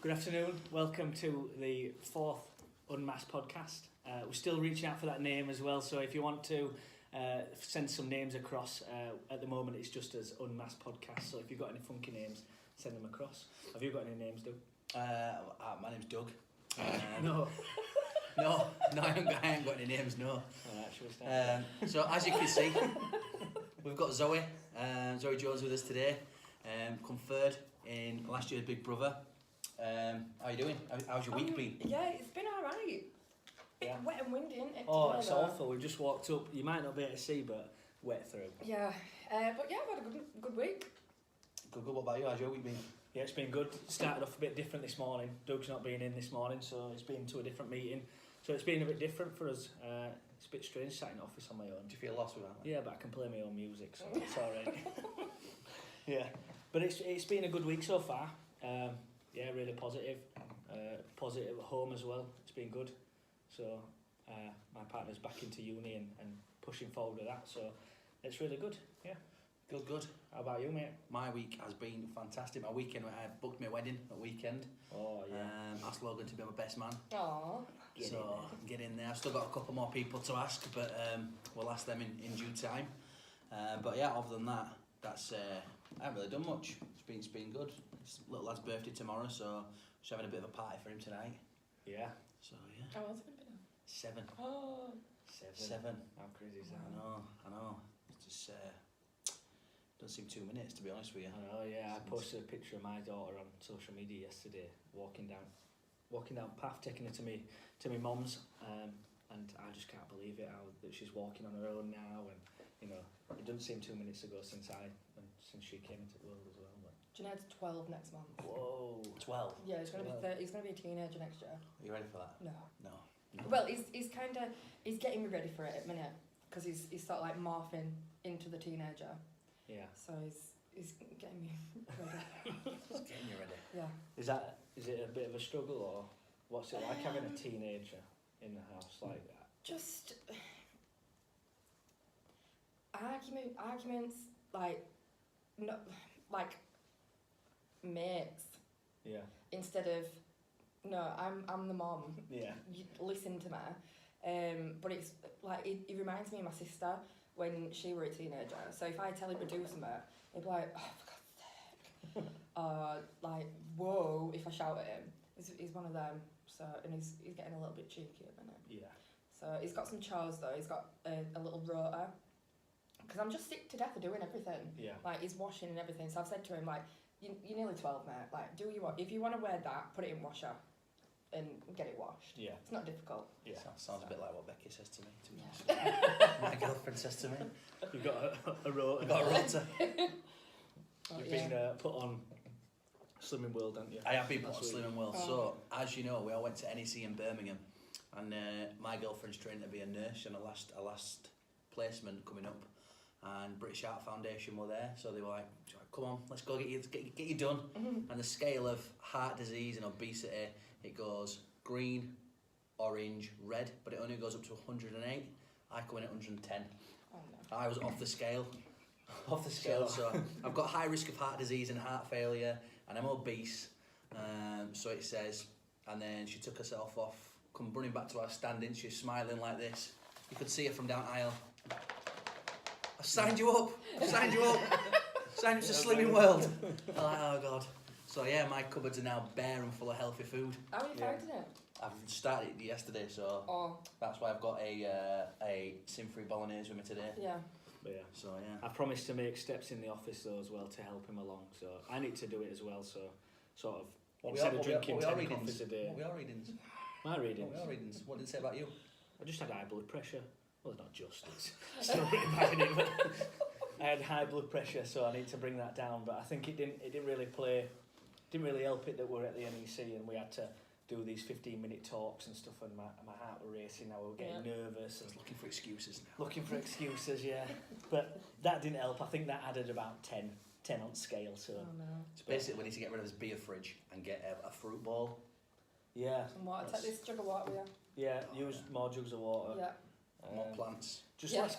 Good afternoon. Welcome to the fourth Unmasked podcast. We're still reaching out for that name as well, so if you want to send some names across, at the moment it's just as Unmasked podcast, so if you've got any funky names, send them across. Have you got any names, Doug? My name's Doug. No. No, I ain't got any names, no. Alright, shall we start? So as you can see, we've got Zoe Jones with us today. Come third in last year's Big Brother. How are you doing? How's your week been? Yeah, it's been alright. Bit wet and windy, isn't it? Oh, it's awful. We've just walked up. You might not be able to see, but wet through. Yeah, but yeah, I've had a good week. Good. What about you? How's your week been? Yeah, it's been good. Started off a bit different this morning. Doug's not been in this morning, so he's been to a different meeting. So it's been a bit different for us. It's a bit strange sat in the office on my own. Do you feel lost with that? Yeah, but I can play my own music, so it's alright. Yeah, but it's been a good week so far. Yeah, really positive. Positive at home as well. It's been good. So my partner's back into uni and pushing forward with that. So it's really good. Yeah. Good. How about you, mate? My week has been fantastic. My weekend, I booked my wedding at weekend. Oh, yeah. Asked Logan to be my best man. Aww. Get in there. I've still got a couple more people to ask, but we'll ask them in due time. But yeah, other than that, that's I haven't really done much. It's been good. It's little lad's birthday tomorrow, so just having a bit of a party for him tonight. Yeah. So yeah. How old's it been now? 7. Oh. 7. How crazy is that? I know. It's just doesn't seem 2 minutes, to be honest with you. I know, yeah. I posted a picture of my daughter on social media yesterday, walking down path, taking her to me mum's, and I just can't believe it, how that she's walking on her own now, and you know, it doesn't seem 2 minutes ago since she came into the world as well. But Junaid's 12 next month. whoa, 12. Yeah, he's gonna be 30. He's gonna be a teenager next year. Are you ready for that? No. Well, Well, he's getting me ready for it at the minute because he's sort of like morphing into the teenager. yeah. So he's getting me ready. just getting you ready. Yeah. Is it a bit of a struggle, or what's it like having a teenager in the house like that? Just arguments like no, like mates Yeah. instead of no. I'm the mom. Yeah. You listen to me. But it's like it reminds me of my sister when she were a teenager. So if I tell him to do something, he'd be like, "Oh, for God's sake!" Like, "Whoa!" If I shout at him, he's one of them. So and he's getting a little bit cheeky at the minute. Yeah. So he's got some chores though. He's got a little rota. Because I'm just sick to death of doing everything. Yeah. Like he's washing and everything. So I've said to him like, you're nearly 12, mate. Like, do what you want. If you want to wear that, put it in washer. And get it washed. Yeah. It's not difficult. Yeah. Sounds a bit like what Becky says to me. Yeah. My girlfriend says to me. You've got a rota. I've got a rota. You've been put on Slimming World, haven't you? I have been put on Last week. Slimming World. Oh. So, as you know, we all went to NEC in Birmingham. And my girlfriend's training to be a nurse and a last placement coming up. And British Heart Foundation were there. So they were like, come on, let's go get you done. Mm-hmm. And the scale of heart disease and obesity, it goes green, orange, red, but it only goes up to 108. I come in at 110. Oh no. I was off the scale. Off the scale. So I've got high risk of heart disease and heart failure, and I'm obese. So it says, and then she took herself off, come running back to our standing, she's smiling like this. You could see her from down aisle. I signed you up. Signed you up to Slimming World. I'm like, oh God. So yeah, my cupboards are now bare and full of healthy food. How are you finding it? I've started it yesterday, so Oh, that's why I've got a sin-free bolognese with me today. yeah. But yeah. So yeah. I promised to make steps in the office though as well to help him along, so I need to do it as well. So sort of instead of drinking 10 coffees a day. What were your readings? My readings. What were your readings? What did it say about you? I just had high blood pressure. Well, it's not just. It's still pretty bad in it, but I had high blood pressure, so I need to bring that down. But I think it didn't really help it that we're at the NEC and we had to do these 15-minute talks and stuff, and my heart were racing. I was getting nervous and Looking for excuses now. looking for excuses, yeah. But that didn't help. I think that added about 10 on scale. So Oh no. So basically, we need to get rid of this beer fridge and get a fruit bowl. yeah, Some water. Take this jug of water with yeah. Use more jugs of you. water. Yeah. More plants. Just Yeah. less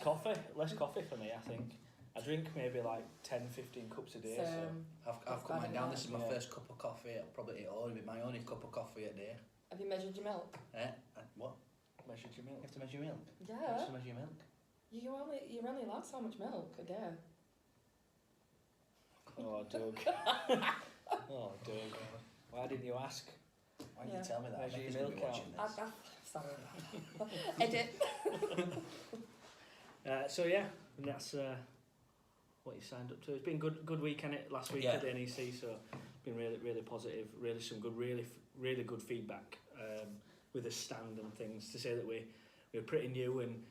coffee for me, I think. I drink maybe like 10, 15 cups a day. So I've cut mine down. This is my Yeah. first cup of coffee. I'll probably eat all of it. My only cup of coffee a day. Have you measured your milk? What? measured your You milk. have to measure your milk? You Yeah. have to measure your milk? You're only allowed so much milk a day. Oh, Doug. Oh, Doug. Why didn't you ask? Why did Yeah. you tell me that? Measure Becca's your gonna be milk watching I, this. sorry. Edit. So yeah, and that's what you signed up to. It's been good weekend last week Yeah. at the NEC, so been really positive. Really some good, really good feedback with the stand and things. To say that we're pretty new and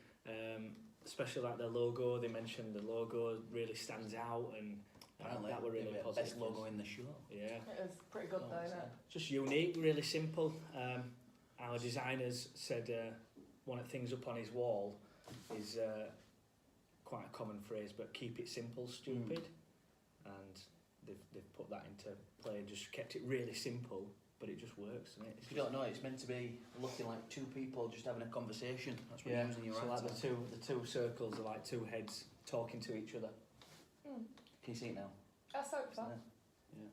especially like the logo. They mentioned the logo really stands out and Apparently, that were really the positive. best logo in the show. Yeah. It was pretty good though, isn't it? Just unique, really simple. Our designers said one of the things up on his wall is quite a common phrase, but keep it simple, stupid. And they've put that into play and just kept it really simple, but it just works, doesn't it? If you don't know, it's meant to be looking like two people just having a conversation. That's what you're using your so like art the two circles are like two heads talking to each other. Can you see it now? I hope so. Yeah.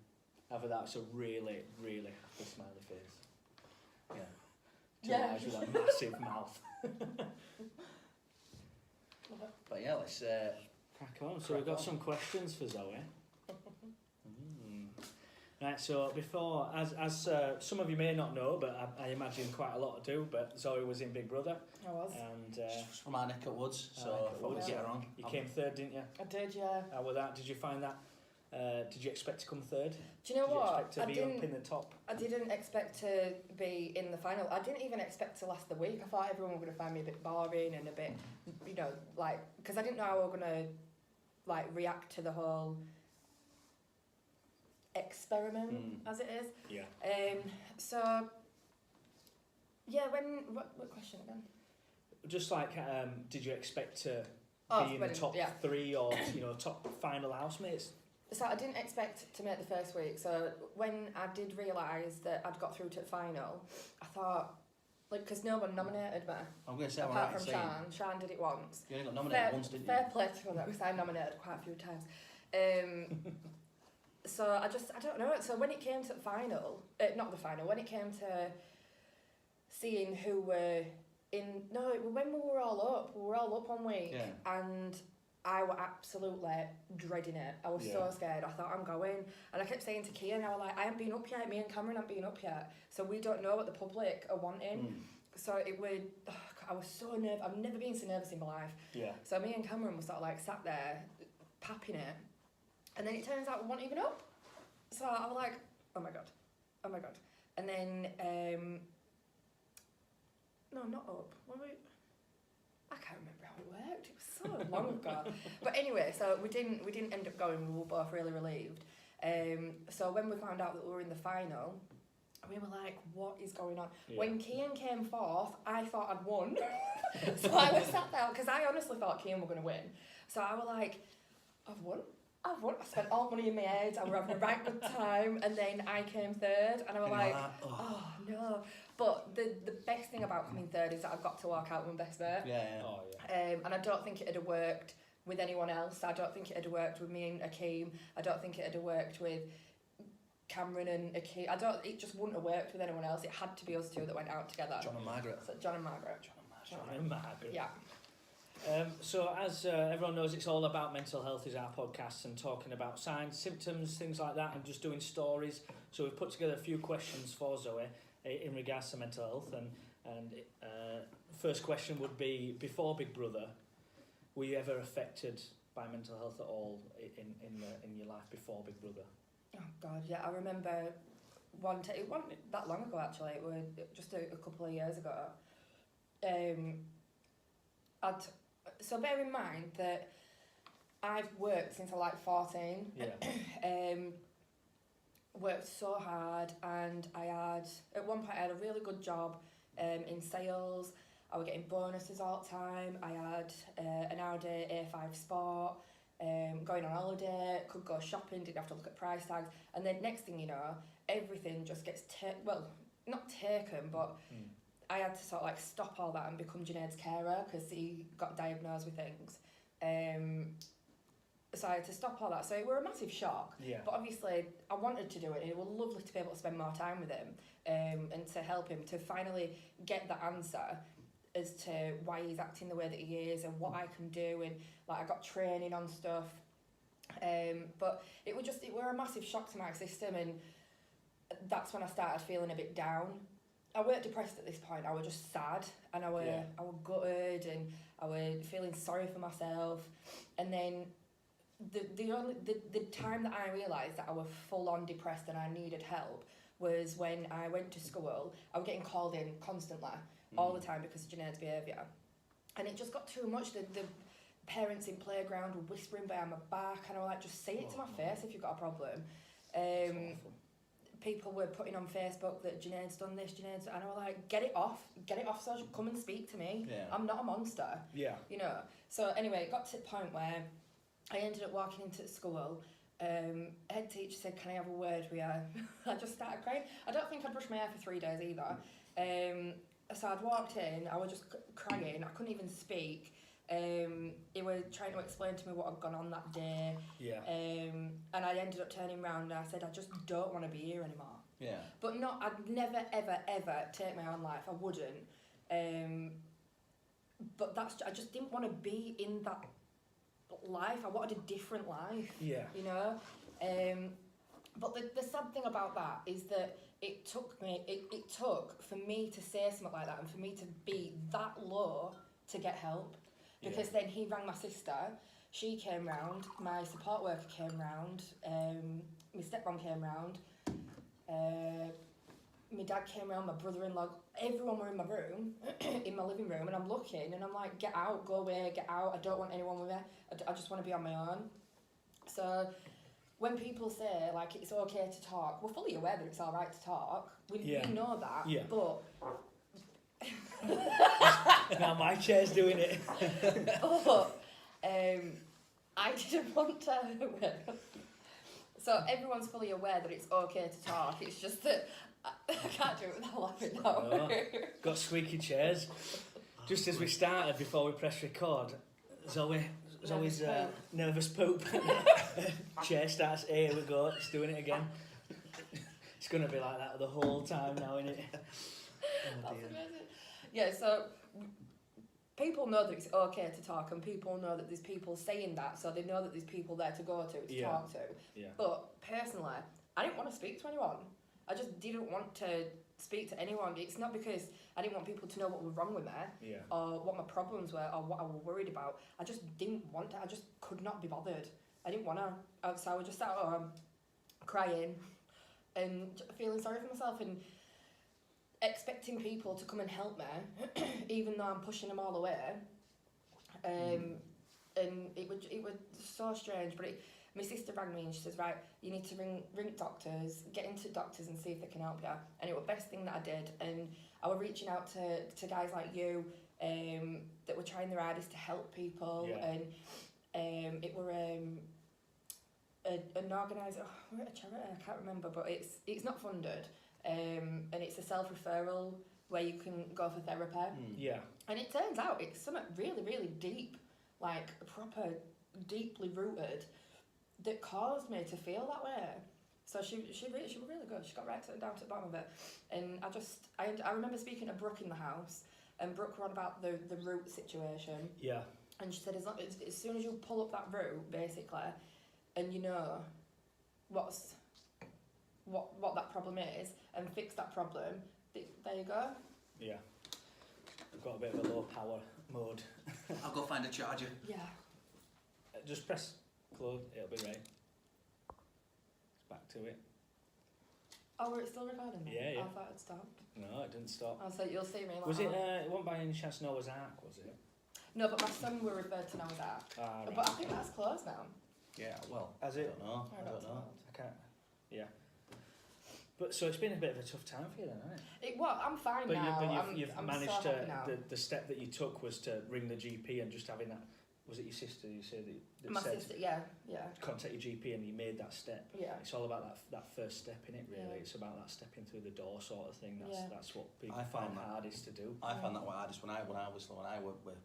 After that, it's a really happy smiley face. Yeah. Two Yeah. eyes with a massive mouth. But yeah, let's. Crack on. So we've got some questions for Zoe. Right, so before, as some of you may not know, but I imagine quite a lot do, but Zoe was in Big Brother. I was. And She's from our neck of woods, so neck I of thought we'd woods. get her on. You came third, didn't you? I did, yeah. How was that? Did you find that? Did you expect to come third? Do you know Did what? you expect to be up in the top? I didn't expect to be in the final. I didn't even expect to last the week. I thought everyone were going to find me a bit boring and a bit, you know, like, because I didn't know how we were going to, like, react to the whole experiment, as it is. Yeah. So, yeah, what question again? Just like, did you expect to Oh, be in the top yeah. 3 or, you know, top final housemates? So I didn't expect to make the first week. So when I did realise that I'd got through to the final, I thought, like, because no one nominated me. I'm going to say, I'm Apart right from saying. Sean did it once. You only got nominated once, didn't you? Fair play to them, because I nominated quite a few times. So I don't know. So when it came to the final, not the final, when it came to seeing who were when we were all up 1 week, Yeah. and I were absolutely dreading it. I was so scared. I thought, I'm going. And I kept saying to Kian, I was like, I haven't been up yet. Me and Cameron haven't been up yet. So we don't know what the public are wanting. So it would, I was so nervous. I've never been so nervous in my life. Yeah. So me and Cameron were sort of like sat there, papping it. And then it turns out we weren't even up. So I was like, oh my God. And then, no, not up. I can't remember how it worked. It was so long ago. But anyway, so we didn't end up going. We were both really relieved. So when we found out that we were in the final, we were like, what is going on? Yeah. When Kian came fourth, I thought I'd won. So I was sat there, because I honestly thought Kian were going to win. So I was like, I've won. I spent all money in my head. I was having a right good time. And then I came third. And I was like, oh no. But the best thing about coming third is that I've got to walk out with my best mate. Yeah. Oh, yeah. And I don't think it'd have worked with anyone else. I don't think it'd have worked with me and Akeem. I don't think it'd have worked with Cameron and Akeem. It just wouldn't have worked with anyone else. It had to be us two that went out together. John and Margaret. So John and Margaret. John and Margaret. Yeah. So as everyone knows, it's all about mental health is our podcast and talking about signs, symptoms, things like that, and just doing stories. So we've put together a few questions for Zoe in regards to mental health. And first question would be, before Big Brother, were you ever affected by mental health at all in your life before Big Brother? Oh God, yeah. I remember it wasn't that long ago actually. It was just a couple of years ago. So bear in mind that I've worked since I was like 14. Yeah. Worked so hard, and at one point I had a really good job in sales. I was getting bonuses all the time. I had an Audi A5 Sport, going on holiday, could go shopping, didn't have to look at price tags. And then next thing you know, everything just gets not taken, but I had to sort of like stop all that and become Junaid's carer because he got diagnosed with things. So I had to stop all that. So it were a massive shock. Yeah. But obviously, I wanted to do it, and it was lovely to be able to spend more time with him, and to help him to finally get the answer as to why he's acting the way that he is and what I can do, and like I got training on stuff. But it were a massive shock to my system, and that's when I started feeling a bit down. I weren't depressed at this point. I was just sad, and I was gutted, and I was feeling sorry for myself. And then the time that I realised that I was full on depressed and I needed help was when I went to school. I was getting called in constantly, all the time, because of Junaid's behaviour, and it just got too much. The parents in playground were whispering behind my back, and I was like, just say it to my face if you've got a problem. People were putting on Facebook that Junaid's done this, and I was like, get it off, so come and speak to me. Yeah. I'm not a monster. Yeah. You know. So anyway, it got to the point where I ended up walking into school. Head teacher said, can I have a word with you? I just started crying. I don't think I'd brushed my hair for 3 days either. So I'd walked in, I was just crying, I couldn't even speak. He was trying to explain to me what had gone on that day. Yeah. And I ended up turning around and I said, I just don't want to be here anymore. Yeah. But I'd never, ever, ever take my own life. I wouldn't. But I just didn't want to be in that life. I wanted a different life. Yeah. You know? But the sad thing about that is that it took for me to say something like that and for me to be that low to get help. Because then he rang my sister, she came round, my support worker came round, my stepmom came round, my dad came round, my brother-in-law, everyone were in my room, in my living room, and I'm looking and I'm like, get out, go away, get out, I don't want anyone with me, I just want to be on my own. So when people say like it's okay to talk, we're fully aware that it's alright to talk, we know that, but... Now my chair's doing it. But I didn't want to. So everyone's fully aware that it's okay to talk. It's just that I can't do it without laughing now. Oh, got squeaky chairs. Just as we started, before we press record, Zoe's nervous poop. Chair starts. Here we go. It's doing it again. It's gonna be like that the whole time now, isn't it? That's amazing. Yeah, so people know that it's okay to talk, and people know that there's people saying that, so they know that there's people there to go to talk to. Yeah. But personally, I didn't want to speak to anyone. I just didn't want to speak to anyone. It's not because I didn't want people to know what was wrong with me, or what my problems were, or what I was worried about. I just didn't want to. I just could not be bothered. I didn't want to. So I was just sat at home, crying, and feeling sorry for myself, and expecting people to come and help me, even though I'm pushing them all away. And it was so strange. But my sister rang me and she says, right, you need to ring doctors, get into doctors and see if they can help you. And it was the best thing that I did. And I was reaching out to guys like you that were trying their hardest to help people. Yeah. And it were an organiser, a charity, I can't remember, but it's not funded. And it's a self-referral where you can go for therapy. Yeah. And it turns out it's something really, really deep, like proper, deeply rooted, that caused me to feel that way. So she was really good. She got right down to the bottom of it. And I remember speaking to Brooke in the house, and Brooke were on about the root situation. Yeah. And she said, as soon as you pull up that root, basically, and you know what that problem is, and fix that problem, there you go. Yeah. I've got a bit of a low power mode. I'll go find a charger. Yeah. Just press close, it'll be right. It's back to it. Oh, were it still recording? Yeah. I thought it stopped. No, it didn't stop. Oh, so you'll see me. Was it, it wasn't by any chance Noah's Ark, was it? No, but my son were referred to Noah's Ark. Ah, right. But I think that's closed now. Yeah, well, Has I it? don't know. I don't know. I can't. Yeah. But so it's been a bit of a tough time for you then, hasn't it? Well, I'm fine now. You've I'm managed so to. happy now. The step that you took was to ring the GP and just having that. Was it your sister? You said that My said sister, yeah. contact your GP and you made that step. Yeah. It's all about that first step in it, really. Yeah. It's about that stepping through the door sort of thing. That's what people I find found that hardest to do. I found that hardest when I were with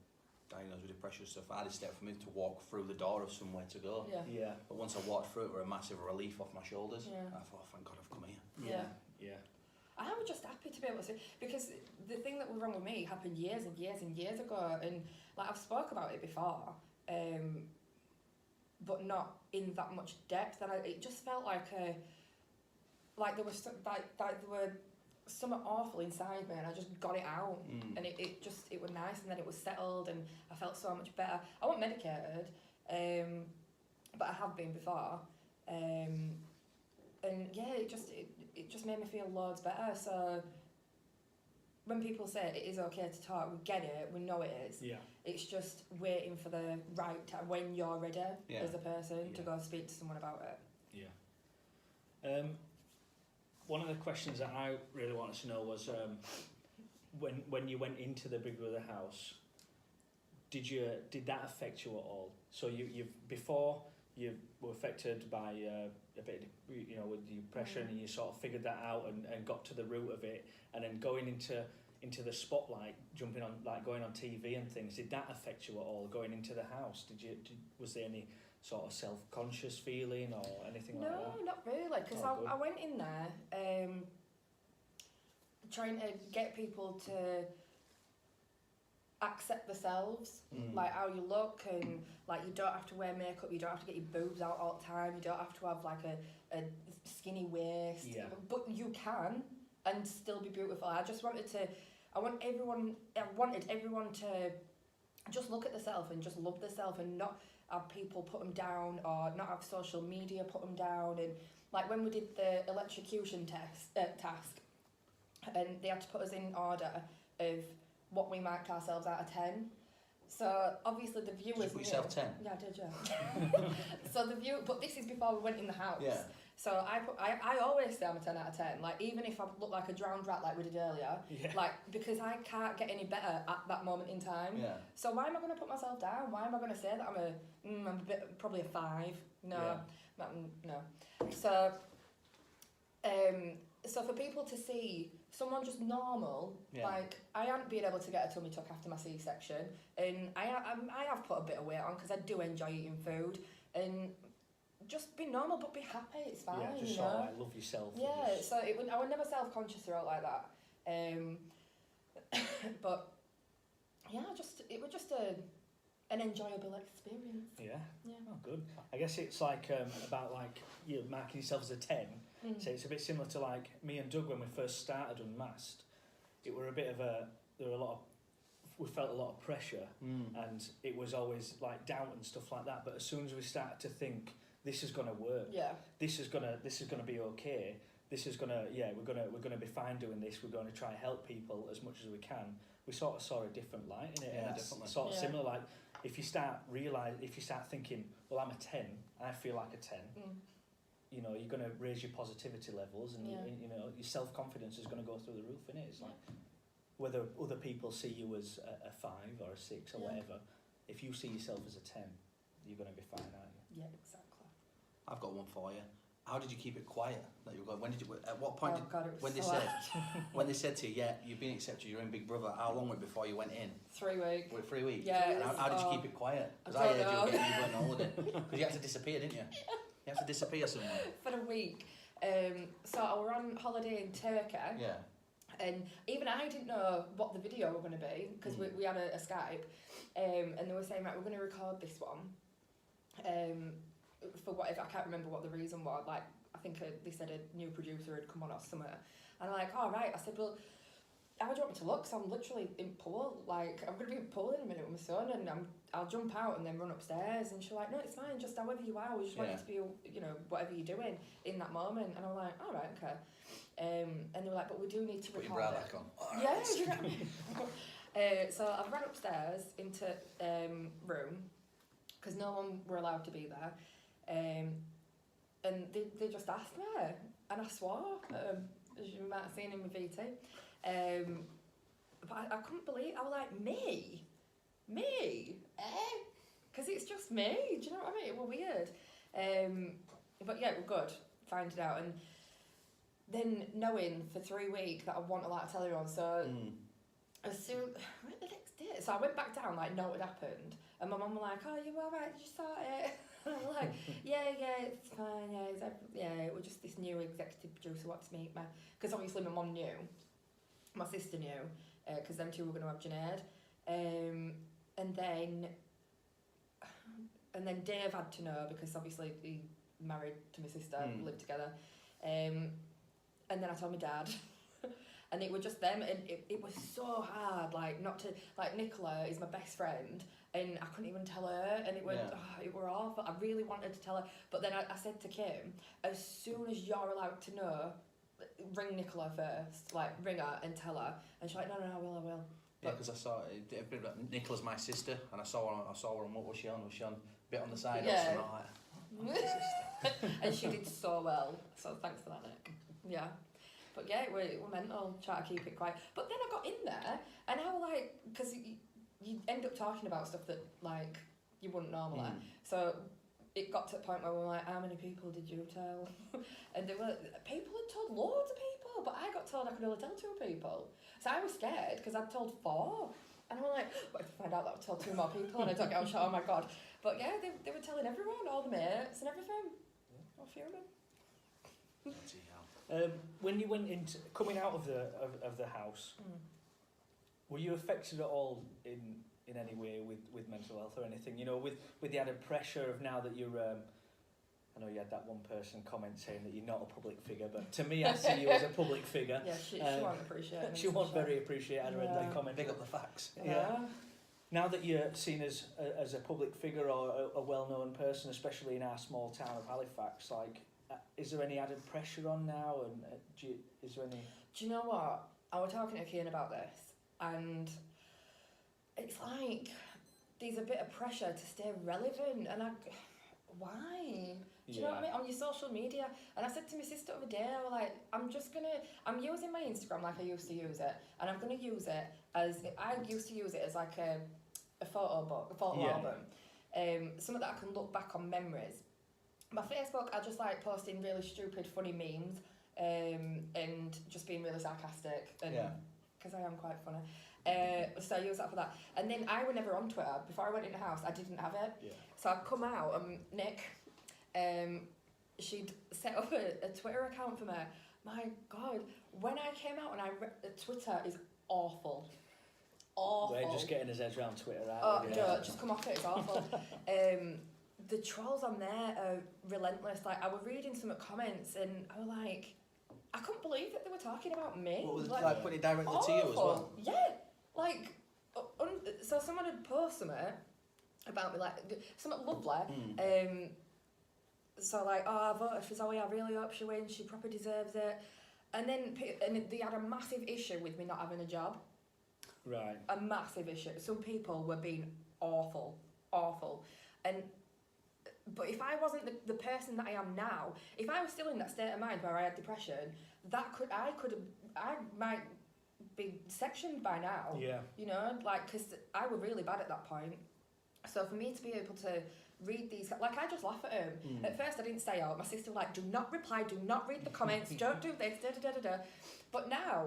diagnosed with depression and stuff, hardest step for me to walk through the door of somewhere to go. Yeah. Yeah. But once I walked through it, were a massive relief off my shoulders. Yeah. I thought, thank God I've come here. Yeah. Yeah. I was just happy to be able to, because the thing that was wrong with me happened years and years and years ago, and like I've spoke about it before, but not in that much depth, and it just felt like there was there were something awful inside me, and I just got it out, and it was nice, and then it was settled, and I felt so much better. I wasn't medicated, but I have been before, and yeah, it just made me feel loads better. So when people say it is okay to talk, we get it, we know it is. Yeah. It's just waiting for the right time when you're ready as a person to go speak to someone about it. Yeah. One of the questions that I really wanted to know was when you went into the Big Brother house, did that affect you at all? So before you were affected by a bit, with the depression, and you sort of figured that out and got to the root of it, and then going into the spotlight, jumping on, like going on TV and things, did that affect you at all going into the house? Was there any sort of self-conscious feeling or anything like that? No, not really, because I went in there trying to get people to accept themselves, like how you look, and like you don't have to wear makeup, you don't have to get your boobs out all the time, you don't have to have like a skinny waist, but you can and still be beautiful. I wanted everyone to just look at themselves and just love themselves, and not have people put them down, or not have social media put them down. And like when we did the electrocution task, and they had to put us in order of what we marked ourselves out of 10. So obviously the viewers. Did you put yourself 10? Yeah, I did. Yeah. So but this is before we went in the house. Yeah. So I always say I'm a 10 out of 10. Like even if I look like a drowned rat, like we did earlier, like because I can't get any better at that moment in time. Yeah. So why am I going to put myself down? Why am I going to say that I'm a bit, probably a 5? No, no. So so for people to see someone just normal, like I hadn't been able to get a tummy tuck after my C-section, and I have put a bit of weight on because I do enjoy eating food, and just be normal but be happy, it's fine. Yeah, just sort of like love yourself. Yeah, so I was never self-conscious or out like that. But yeah, it was just an enjoyable experience. Yeah. Yeah. Oh, good. I guess it's like about like you marking yourself as a 10. So it's a bit similar to like me and Doug when we first started Unmasked. It were a bit of we felt a lot of pressure, and it was always like doubt and stuff like that. But as soon as we started to think this is gonna work, this is gonna be okay, we're gonna be fine doing this. We're going to try and help people as much as we can. We sort of saw a different light in it, and it's sort of similar. Like if you start thinking, well, I'm a 10, and I feel like a 10. You know, you're going to raise your positivity levels, and you know, your self-confidence is going to go through the roof, innit? It's like whether other people see you as a 5 or a 6 or whatever, if you see yourself as a 10, you're going to be fine, aren't you? Yeah, exactly. I've got one for you. How did you keep it quiet? That you were going? At what point when they said to you, yeah, you've been accepted, you're in Big Brother? How long was it before you went in? 3 weeks. 3 weeks. Yeah. And how did you keep it quiet? Because I heard you went on holiday. Because you had to disappear, didn't you? You have to disappear somewhere. For a week. So I were on holiday in Turkey. Yeah. And even I didn't know what the video were going to be, because we had a Skype, and they were saying, right, we're going to record this one. For whatever, I can't remember what the reason was. Like, I think they said a new producer had come on or something. And I'm like, all right. I said, well, how do you want me to look? So I'm literally in pool. Like, I'm going to be in pool in a minute with my son, and I'll jump out and then run upstairs. And she's like, no, it's fine. Just however you are. We just want you to be, you know, whatever you're doing in that moment. And I'm like, all right, okay. And they were like, but we do need to record. Put your bra back on. Yeah, do you know what I mean? So I ran upstairs into room, because no one were allowed to be there. And they just asked me, and I swore, as you might have seen in my VT. But I couldn't believe, I was like, me? Because it's just me, do you know what I mean? It was weird. But yeah, it was good, finding out. And then knowing for 3 weeks that I want to like tell everyone, so as soon, the next day, So I went back down, like, know what had happened. And my mum was like, oh, you alright? Did you sort it? And I was like, yeah, it's fine, it was just this new executive producer wanted to meet me. Because obviously my mum knew, my sister knew, because them two were going to have Junaid. And then Dave had to know, because obviously he married to my sister, lived together. And then I told my dad. And it was just them, and it was so hard, like, not to, like, Nicola is my best friend, and I couldn't even tell her, and it was, it were awful. I really wanted to tell her, but then I said to Kim, as soon as you're allowed to know, ring Nicola first, like, ring her and tell her, and she's like, no, I will. Yeah, because I saw it. Nicola's my sister, and I saw her on what was she on? Was she on a bit on the side or something like that? Oh, my sister. And she did so well. So thanks for that, Nick. Yeah. But yeah, it were mental, try to keep it quiet. But then I got in there, and I was like, because you end up talking about stuff that, like, you wouldn't normally. So it got to the point where we were like, how many people did you tell? And people had told loads of people, but I got told I could only tell 2 people. So I was scared, because I'd told 4. And I was like, what if I find out that I've told 2 more people and I don't get on shot, oh my God. But yeah, they were telling everyone, all the mates and everything. All fuming. When you went into coming out of the house, were you affected at all in any way with mental health or anything? You know, with the added pressure of now that you're. I know you had that one person comment saying that you're not a public figure, but to me, I see you as a public figure. Yeah, she won't appreciate it. She won't very appreciate it. I read that comment. Big up the facts. Yeah. Now that you're seen as a public figure or a well-known person, especially in our small town of Halifax, like. Is there any added pressure on now, and is there any? Do you know what? I was talking to Kian about this, and it's like there's a bit of pressure to stay relevant, and why? Do you know what I mean? On your social media, and I said to my sister the other day, I was like, I'm using my Instagram like I used to use it, and I'm gonna use it as I used to use it as like a photo book, a photo album, something that I can look back on memories. My Facebook, I just like posting really stupid, funny memes, and just being really sarcastic, and because I am quite funny. So I use that for that. And then I was never on Twitter. Before I went in the house, I didn't have it. Yeah. So I'd come out, and Nick, she'd set up a Twitter account for me. My God, when I came out and Twitter is awful. We're just getting his head around Twitter, right? Oh, just come off it, it's awful. The trolls on there are relentless. Like, I was reading some comments and I was like, I couldn't believe that they were talking about me. What was it like putting it directly to you as well? Yeah, like, so someone had posted something about me, like, something lovely. So like, oh, I voted for Zoe, I really hope she wins, she probably deserves it. And then they had a massive issue with me not having a job. Right. A massive issue. Some people were being awful. But if I wasn't the person that I am now, if I was still in that state of mind where I had depression, I might be sectioned by now. Yeah. You know, like, because I was really bad at that point. So for me to be able to read these, like, I just laugh at him. At first I didn't stay out. My sister was like, do not reply, do not read the comments, don't do this, da-da-da-da-da. But now,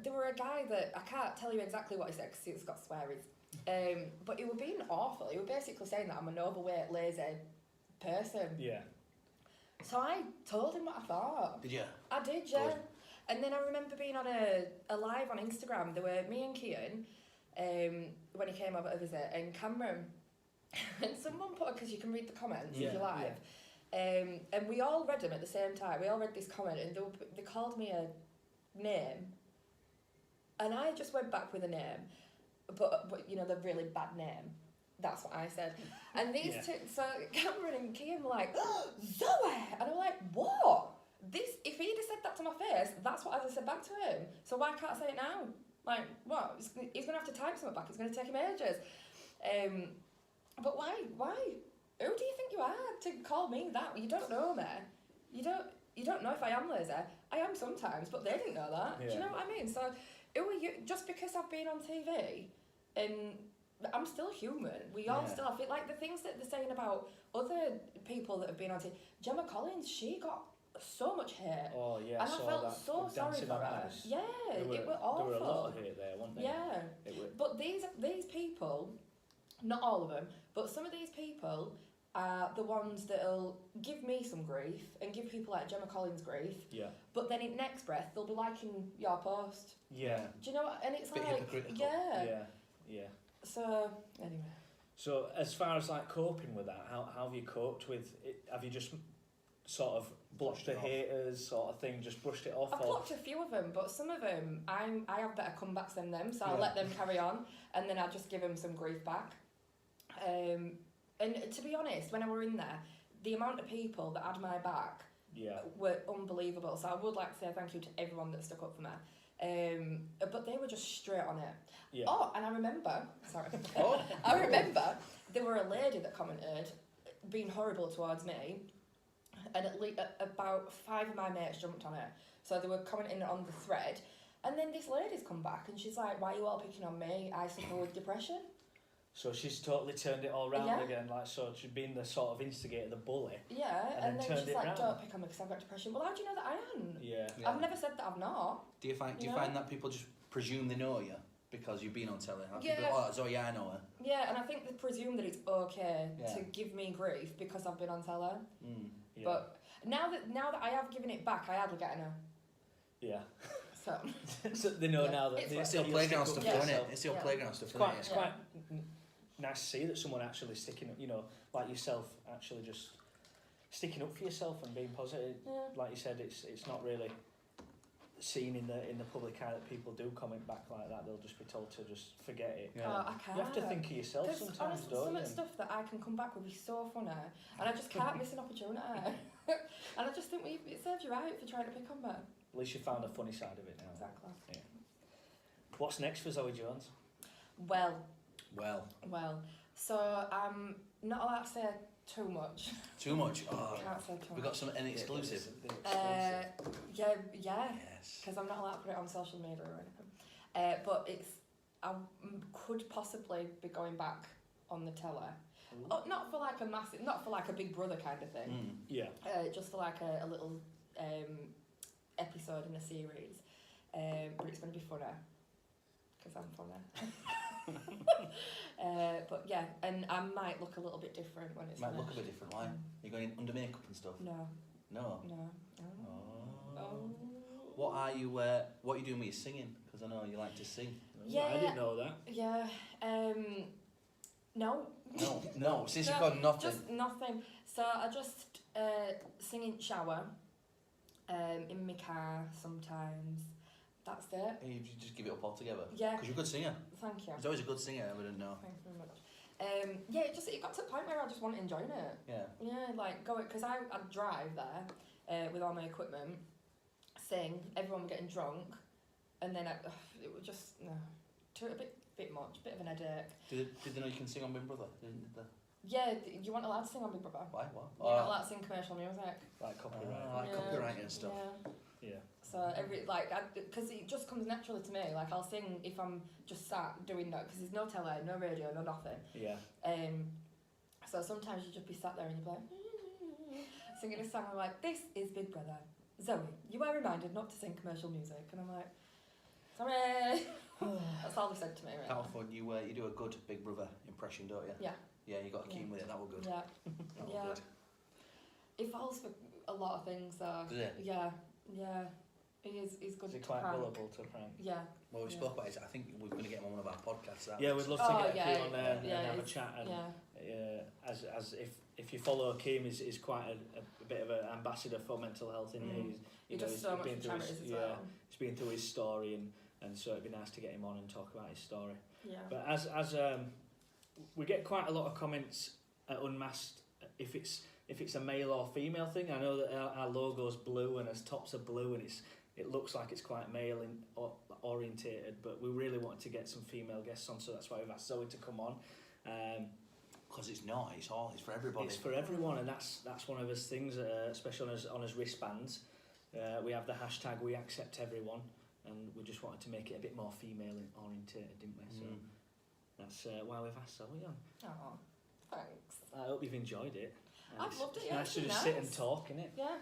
there were a guy that, I can't tell you exactly what he said because it's got swearies. But he was being awful. He was basically saying that I'm an overweight, lazy person. Yeah. So I told him what I thought. Did you? I did, yeah. Good. And then I remember being on a live on Instagram. There were me and Kian, when he came over to visit, and Cameron. And someone put, because you can read the comments if you're live. Yeah. And we all read them at the same time. We all read this comment, and they called me a name. And I just went back with a name. But you know, the really bad name. That's what I said. And these two, so Cameron and Kian were like, oh, Zoe! And I'm like, what? If he'd have said that to my face, that's what I'd have said back to him. So why can't I say it now? Like, what? He's going to have to type something back. It's going to take him ages. But why? Who do you think you are to call me that? You don't know me. You don't know if I am lazy. I am sometimes, but they didn't know that. Yeah. Do you know what I mean? So, who are you? Just because I've been on TV, and I'm still human. We all still have it. Like the things that they're saying about other people that have been on TV. Gemma Collins, she got so much hate. Oh yeah, And I saw felt that. so with sorry Dancing for on her. Ice. Yeah, it was There awful. were a lot of hate there, weren't there? Yeah. It were, But these people, not all of them, but some of these people are the ones that'll give me some grief and give people like Gemma Collins grief, yeah. but then in next breath they'll be liking your post. Yeah. Do you know what? And it's Bit like, hypocritical. Yeah. So anyway, So as far as like coping with that, how have you coped with it? Have you just sort of blocked the Brushed it off. haters sort of thing, just brushed it off? I've or blocked a few of them, but some of them I have better comebacks than them, so I'll Yeah. let them carry on, and then I'll just give them some grief back. And to be honest, when I were in there, the amount of people that had my back yeah. were unbelievable. So I would like to say thank you to everyone that stuck up for me. But they were just straight on it. Yeah. Oh, and I remember, sorry, Oh. I remember there were a lady that commented being horrible towards me, and at least about 5 of my mates jumped on it. So they were commenting on the thread, and then this lady's come back and she's like, "Why are you all picking on me? I suffer with depression." So she's totally turned it all round Yeah. again, like so she's been the sort of instigator, the bully. Yeah, And and then then turned she's it like, round. "Don't pick on me because I've got depression." Well, how do you know that I am? Yeah. Yeah. I've never said that I've not. Do you find No. that people just presume they know you because you've been on telly? Have Yeah. people, oh, Zoe, I know her. Yeah, and I think they presume that it's okay Yeah. to give me grief because I've been on telly. Mm. Yeah. But now that I have given it back, I hardly get any. Yeah. So So they know Yeah. now that It's they what- It's the old you'll stick playground up stuff, for Yeah. isn't it? yourself. It's the old Yeah. playground stuff, It's isn't quite, it? it's Yeah. quite nice to see that someone actually sticking up, you know, like yourself, actually just sticking up for yourself and being positive. yeah. Like you said, it's not really seen in the public eye that people do comment back like that. They'll just be told to just forget it. Yeah. Oh, I can't. You have to think of yourself Because sometimes, honestly, don't some you? of the stuff that I can come back would be so funny, and I just can't miss an opportunity. And I just think it serves you right for trying to pick on me. At least you found a funny side of it now. Exactly. What's next for Zoe Jones? Well, Well, so I'm not allowed to say too much. too much. I Oh, can't say too we much. got some an exclusive. Yeah, Yes. because I'm not allowed to put it on social media or anything. But I could possibly be going back on the telly. Oh, not for like a massive, not for like a Big Brother kind of thing. Mm. Yeah. Just for like a little episode in a series. But it's going to be funny because I'm funny. But yeah, and I might look a little bit different when it's Might look a finished. bit different. Why? You're going in under makeup and stuff. No, No. no. Oh. Oh. What are you? What are you doing with your singing? Because I know you like to sing. Yeah. I didn't know that. Yeah. No. No. Since you've No, got nothing. Just nothing. So I just sing in shower, in my car sometimes. That's it. You just give it up altogether. Yeah. Because you're a good singer. Thank you. He's always a good singer. I didn't know. Thanks very much. Yeah, it got to the point where I just wasn't enjoying it. Yeah. Yeah, like go because I'd drive there with all my equipment, sing, everyone were getting drunk, and then it was just a bit much, bit of an headache. Did they know you can sing on Big Brother? Did they? Yeah, you weren't allowed to sing on Big Brother. Why? What? You're not allowed to sing commercial music. Like copyright. Like Yeah. copyright and stuff. Yeah. Yeah. So because it just comes naturally to me. Like I'll sing if I'm just sat doing that because there's no telly, no radio, no nothing. Yeah. So sometimes you just be sat there and you're like singing a song. I'm like, this is Big Brother. Zoe, you are reminded not to sing commercial music, and I'm like, sorry. That's all they said to me. Really. How fun you do a good Big Brother impression, don't you? Yeah. Yeah, you got to keep Yeah. with it. That was good. Yeah. That was Yeah. good. It falls for a lot of things though. Does it? Yeah. Yeah. He's good Is it to quite prank. gullible to prank? Yeah. Well, we Yeah. spoke about it. I think we're going to get him on one of our podcasts. Yeah, we'd love to Oh, get yeah, Akeem on there and yeah, have a it's- chat. And Yeah. as if you follow Akeem, is quite a bit of an ambassador for mental health. In He does so much for charities as well. He's been through his story, and so it'd be nice to get him on and talk about his story. Yeah. But as we get quite a lot of comments at Unmasked if it's a male or female thing. I know that our logo's blue and our tops are blue, and it looks like it's quite male orientated, but we really wanted to get some female guests on, so that's why we've asked Zoe to come on. Because it's not. It's for everybody. It's for everyone, and that's one of his things, especially on his wristbands. We have the hashtag We Accept Everyone, and we just wanted to make it a bit more female orientated, didn't we? So that's why we've asked Zoe on. Oh, thanks. I hope you've enjoyed it. I've loved it, It's yeah, nice it's to been just sit and nice. talk, innit? Yeah.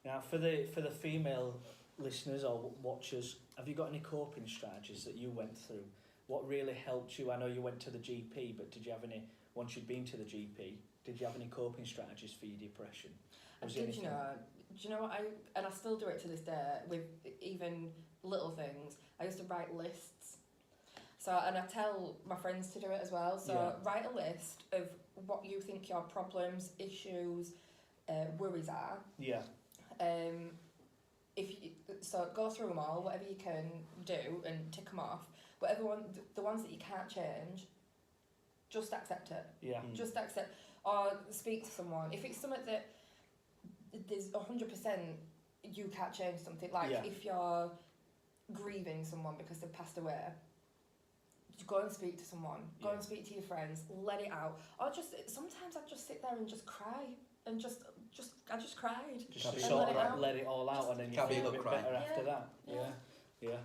Now, for the female listeners or watchers, have you got any coping strategies that you went through? What really helped you? I know you went to the GP, but did you have any, once you'd been to the GP, did you have any coping strategies for your depression? Do you know what, I still do it to this day with even little things. I used to write lists. So, and I tell my friends to do it as well. So write a list of what you think your problems, issues, worries are. Yeah. So go through them all, whatever you can do, and tick them off. Whatever the ones that you can't change, just accept it. Yeah. Just accept, or speak to someone. If it's something that there's 100% you can't change something, like if you're grieving someone because they've passed away, go and speak to someone. Go and speak to your friends. Let it out. Or just sometimes I just sit there and just cry and I just cried. Just sort of let it all out, and then you feel a bit better after that. Yeah.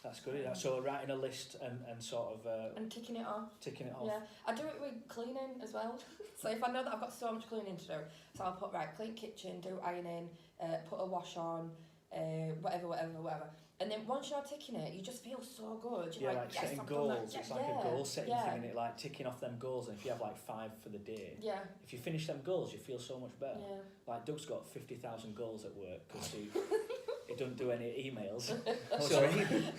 That's good. So writing a list and sort of and ticking it off. Yeah, I do it with cleaning as well. So if I know that I've got so much cleaning to do, so I'll put clean kitchen, do ironing, put a wash on, whatever. And then once you're ticking it, you just feel so good. You're like yes, setting I've goals. done that. It's like a goal setting thing, and like ticking off them goals. And if you have like 5 for the day, if you finish them goals, you feel so much better. Yeah. Like Doug's got 50,000 goals at work because he doesn't do any emails. What do you mean?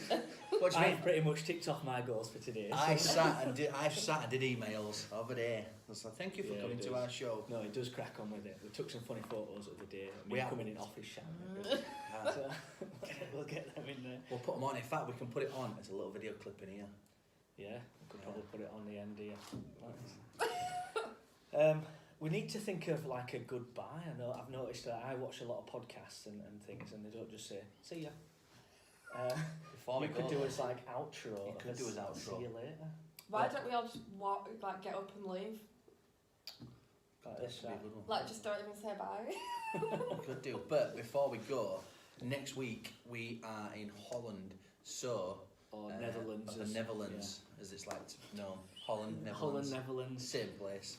I've pretty much ticked off my goals for today. I've sat and did emails over there. So thank you for coming to our show. No, he does crack on with it. We took some funny photos of the day. Me coming in office shower. So we'll get them in there. We'll put them on. In fact, we can put it on as a little video clip in here. Yeah, we could probably put it on the end here. Nice. We need to think of like a goodbye. I've noticed that I watch a lot of podcasts and things, and they don't just say "see ya." Before we could do as like outro. You could do as outro. See you later. Why don't we all just walk, get up and leave? Like this, Just don't even say bye. We could do. But before we go, next week we are in Holland. So or Netherlands. The Netherlands, as it's like known. Holland, Netherlands. Same place.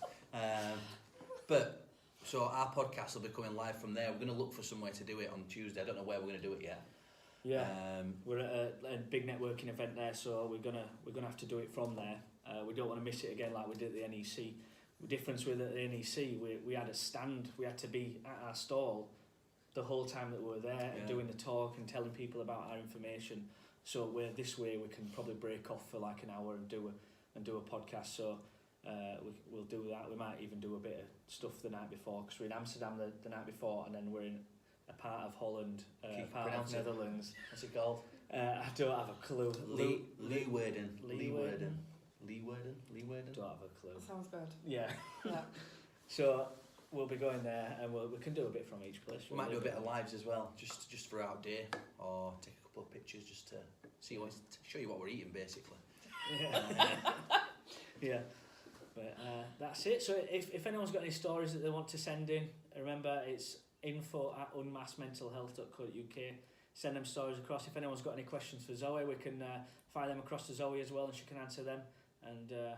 But so our podcast will be coming live from there. We're going to look for somewhere to do it on Tuesday. I don't know where we're going to do it yet. Yeah, we're at a big networking event there, so we're gonna have to do it from there. We don't want to miss it again like we did at the NEC. The difference with at the NEC, we had a stand. We had to be at our stall the whole time that we were there and doing the talk and telling people about our information. So this way we can probably break off for like an hour and do a podcast. So we'll do that. We might even do a bit of stuff the night before because we're in Amsterdam the night before, and then we're in a part of Holland, a part of Netherlands. What's it called? I don't have a clue. Leeuwarden. Leeuwarden. Don't have a clue. That sounds good. Yeah. Yeah. So we'll be going there, and we can do a bit from each place. We might do a bit of lives as well, just for out day, or take a couple of pictures just to show you what we're eating, basically. Yeah. But that's it. So if anyone's got any stories that they want to send in, remember it's info@unmaskedmentalhealth.co.uk. Send them stories across. If anyone's got any questions for Zoe, we can fire them across to Zoe as well, and she can answer them. And if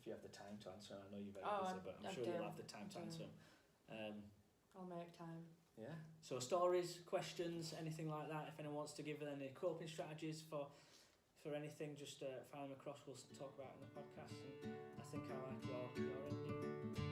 you have the time to answer, I know you're very busy, but I'm sure you'll have the time to answer them. I'll make time. Yeah. So stories, questions, anything like that. If anyone wants to give any coping strategies for anything, just fire them across. We'll talk about it on the podcast. And I think I like your ending.